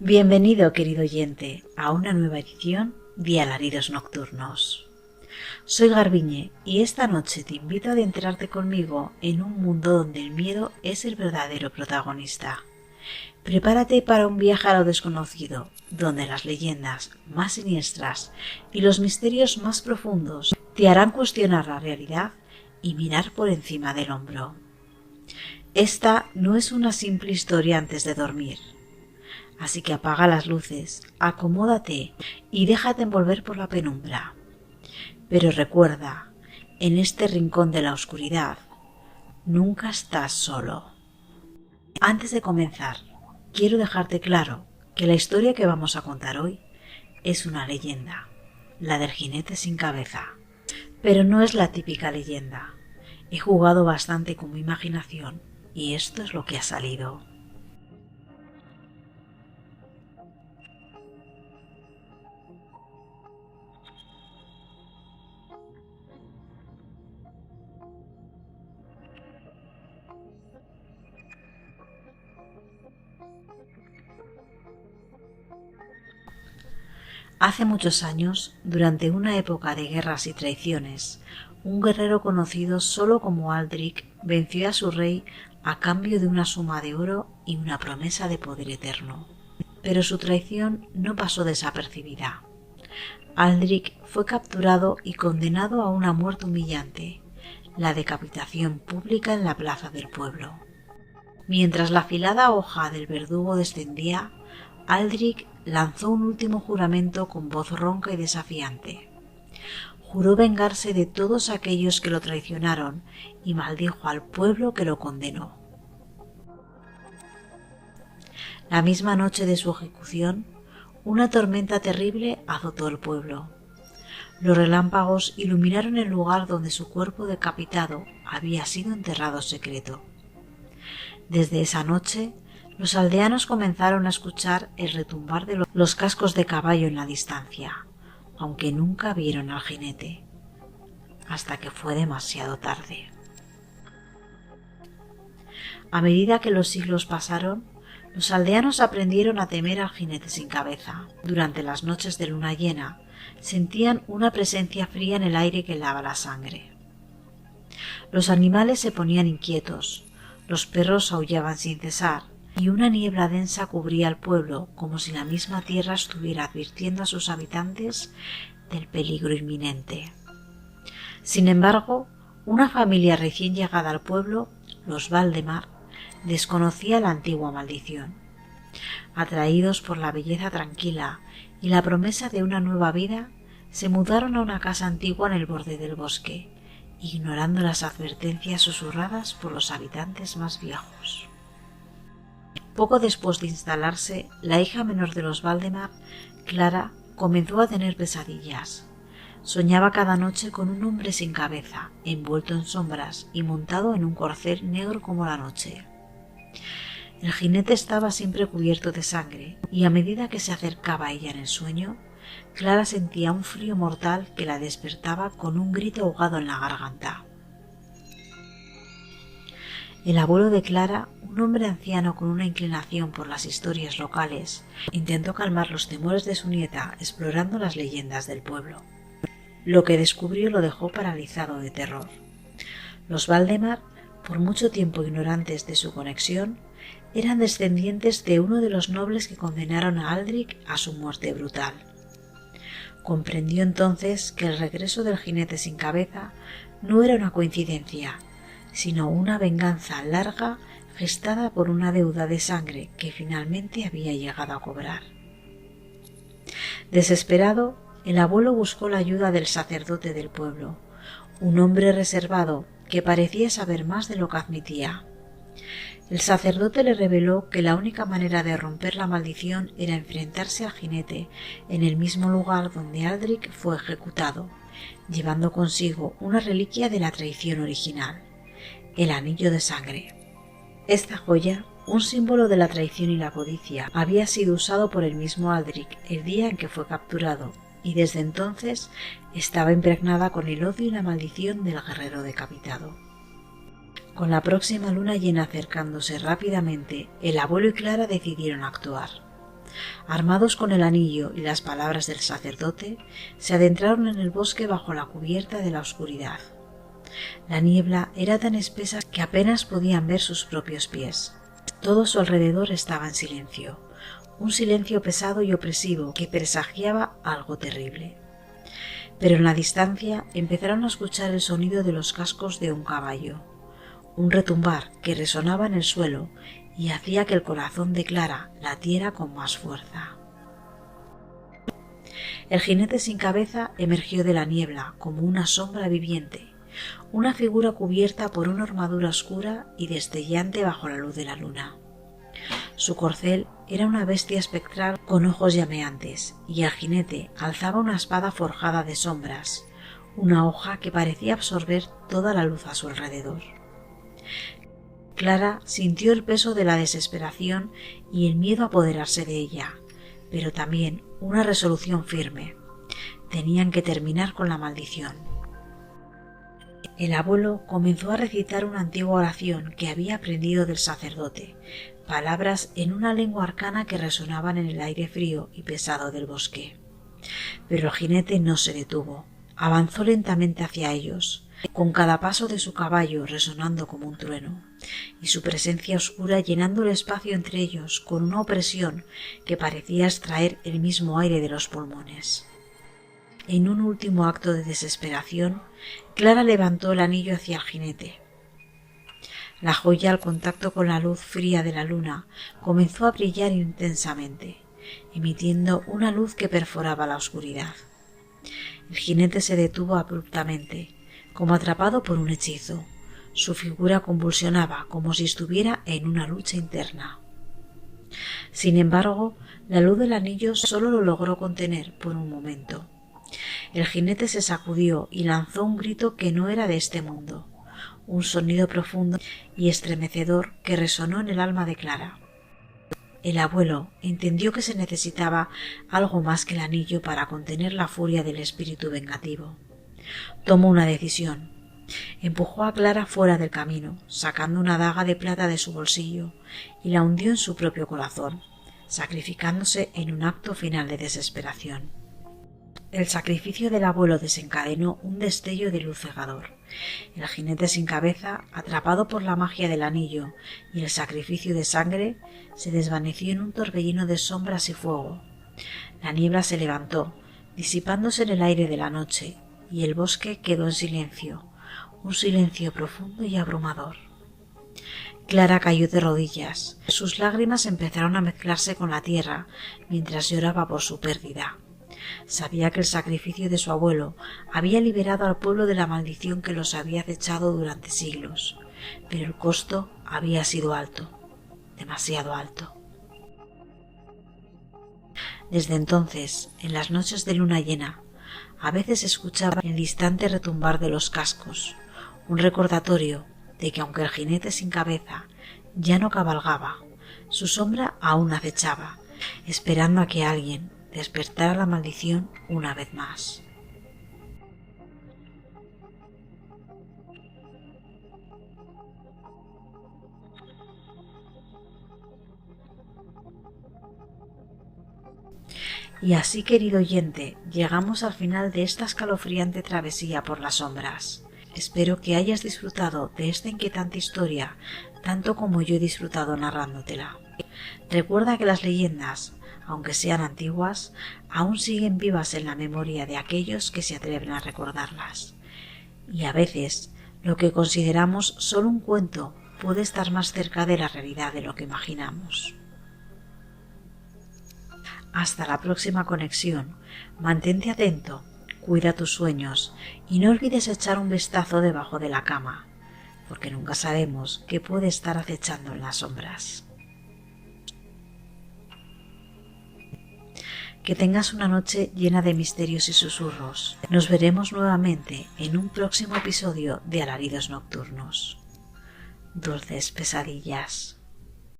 Bienvenido, querido oyente, a una nueva edición de Alaridos Nocturnos. Soy Garbiñe y esta noche te invito a adentrarte conmigo en un mundo donde el miedo es el verdadero protagonista. Prepárate para un viaje a lo desconocido, donde las leyendas más siniestras y los misterios más profundos te harán cuestionar la realidad y mirar por encima del hombro. Esta no es una simple historia antes de dormir. Así que apaga las luces, acomódate y déjate envolver por la penumbra. Pero recuerda, en este rincón de la oscuridad, nunca estás solo. Antes de comenzar, quiero dejarte claro que la historia que vamos a contar hoy es una leyenda, la del jinete sin cabeza. Pero no es la típica leyenda. He jugado bastante con mi imaginación y esto es lo que ha salido. Hace muchos años, durante una época de guerras y traiciones, un guerrero conocido solo como Aldrich venció a su rey a cambio de una suma de oro y una promesa de poder eterno. Pero su traición no pasó desapercibida. Aldrich fue capturado y condenado a una muerte humillante, la decapitación pública en la plaza del pueblo. Mientras la afilada hoja del verdugo descendía, Aldrich lanzó un último juramento con voz ronca y desafiante. Juró vengarse de todos aquellos que lo traicionaron y maldijo al pueblo que lo condenó. La misma noche de su ejecución, una tormenta terrible azotó el pueblo. Los relámpagos iluminaron el lugar donde su cuerpo decapitado había sido enterrado en secreto. Desde esa noche, los aldeanos comenzaron a escuchar el retumbar de los cascos de caballo en la distancia, aunque nunca vieron al jinete, hasta que fue demasiado tarde. A medida que los siglos pasaron, los aldeanos aprendieron a temer al jinete sin cabeza. Durante las noches de luna llena, sentían una presencia fría en el aire que helaba la sangre. Los animales se ponían inquietos, los perros aullaban sin cesar, y una niebla densa cubría el pueblo como si la misma tierra estuviera advirtiendo a sus habitantes del peligro inminente. Sin embargo, una familia recién llegada al pueblo, los Valdemar, desconocía la antigua maldición. Atraídos por la belleza tranquila y la promesa de una nueva vida, se mudaron a una casa antigua en el borde del bosque, ignorando las advertencias susurradas por los habitantes más viejos. Poco después de instalarse, la hija menor de los Valdemar, Clara, comenzó a tener pesadillas. Soñaba cada noche con un hombre sin cabeza, envuelto en sombras y montado en un corcel negro como la noche. El jinete estaba siempre cubierto de sangre, y a medida que se acercaba a ella en el sueño, Clara sentía un frío mortal que la despertaba con un grito ahogado en la garganta. El abuelo de Clara, un hombre anciano con una inclinación por las historias locales, intentó calmar los temores de su nieta explorando las leyendas del pueblo. Lo que descubrió lo dejó paralizado de terror. Los Valdemar, por mucho tiempo ignorantes de su conexión, eran descendientes de uno de los nobles que condenaron a Aldrich a su muerte brutal. Comprendió entonces que el regreso del jinete sin cabeza no era una coincidencia, sino una venganza larga gestada por una deuda de sangre que finalmente había llegado a cobrar. Desesperado, el abuelo buscó la ayuda del sacerdote del pueblo, un hombre reservado que parecía saber más de lo que admitía. El sacerdote le reveló que la única manera de romper la maldición era enfrentarse al jinete en el mismo lugar donde Aldrich fue ejecutado, llevando consigo una reliquia de la traición original, el anillo de sangre. Esta joya, un símbolo de la traición y la codicia, había sido usado por el mismo Aldrich el día en que fue capturado, y desde entonces estaba impregnada con el odio y la maldición del guerrero decapitado. Con la próxima luna llena acercándose rápidamente, el abuelo y Clara decidieron actuar. Armados con el anillo y las palabras del sacerdote, se adentraron en el bosque bajo la cubierta de la oscuridad. La niebla era tan espesa que apenas podían ver sus propios pies. Todo su alrededor estaba en silencio, un silencio pesado y opresivo que presagiaba algo terrible. Pero en la distancia empezaron a escuchar el sonido de los cascos de un caballo, un retumbar que resonaba en el suelo y hacía que el corazón de Clara latiera con más fuerza. El jinete sin cabeza emergió de la niebla como una sombra viviente, una figura cubierta por una armadura oscura y destellante bajo la luz de la luna. Su corcel era una bestia espectral con ojos llameantes, y el jinete alzaba una espada forjada de sombras, una hoja que parecía absorber toda la luz a su alrededor. Clara sintió el peso de la desesperación y el miedo a apoderarse de ella, pero también una resolución firme. Tenían que terminar con la maldición. El abuelo comenzó a recitar una antigua oración que había aprendido del sacerdote, palabras en una lengua arcana que resonaban en el aire frío y pesado del bosque. Pero el jinete no se detuvo, avanzó lentamente hacia ellos, con cada paso de su caballo resonando como un trueno, y su presencia oscura llenando el espacio entre ellos con una opresión que parecía extraer el mismo aire de los pulmones. En un último acto de desesperación, Clara levantó el anillo hacia el jinete. La joya, al contacto con la luz fría de la luna, comenzó a brillar intensamente, emitiendo una luz que perforaba la oscuridad. El jinete se detuvo abruptamente, como atrapado por un hechizo. Su figura convulsionaba como si estuviera en una lucha interna. Sin embargo, la luz del anillo solo lo logró contener por un momento. El jinete se sacudió y lanzó un grito que no era de este mundo, un sonido profundo y estremecedor que resonó en el alma de Clara. El abuelo entendió que se necesitaba algo más que el anillo para contener la furia del espíritu vengativo. Tomó una decisión. Empujó a Clara fuera del camino, sacando una daga de plata de su bolsillo, y la hundió en su propio corazón, sacrificándose en un acto final de desesperación. El sacrificio del abuelo desencadenó un destello de luz cegador. El jinete sin cabeza, atrapado por la magia del anillo y el sacrificio de sangre, se desvaneció en un torbellino de sombras y fuego. La niebla se levantó, disipándose en el aire de la noche, y el bosque quedó en silencio, un silencio profundo y abrumador. Clara cayó de rodillas. Sus lágrimas empezaron a mezclarse con la tierra mientras lloraba por su pérdida. Sabía que el sacrificio de su abuelo había liberado al pueblo de la maldición que los había acechado durante siglos, pero el costo había sido alto, demasiado alto. Desde entonces, en las noches de luna llena, a veces escuchaba el distante retumbar de los cascos, un recordatorio de que aunque el jinete sin cabeza ya no cabalgaba, su sombra aún acechaba, esperando a que alguien despertara la maldición una vez más. Y así, querido oyente, llegamos al final de esta escalofriante travesía por las sombras. Espero que hayas disfrutado de esta inquietante historia tanto como yo he disfrutado narrándotela. Recuerda que las leyendas, aunque sean antiguas, aún siguen vivas en la memoria de aquellos que se atreven a recordarlas. Y a veces, lo que consideramos solo un cuento puede estar más cerca de la realidad de lo que imaginamos. Hasta la próxima conexión. Mantente atento, cuida tus sueños y no olvides echar un vistazo debajo de la cama, porque nunca sabemos qué puede estar acechando en las sombras. Que tengas una noche llena de misterios y susurros. Nos veremos nuevamente en un próximo episodio de Alaridos Nocturnos. Dulces pesadillas.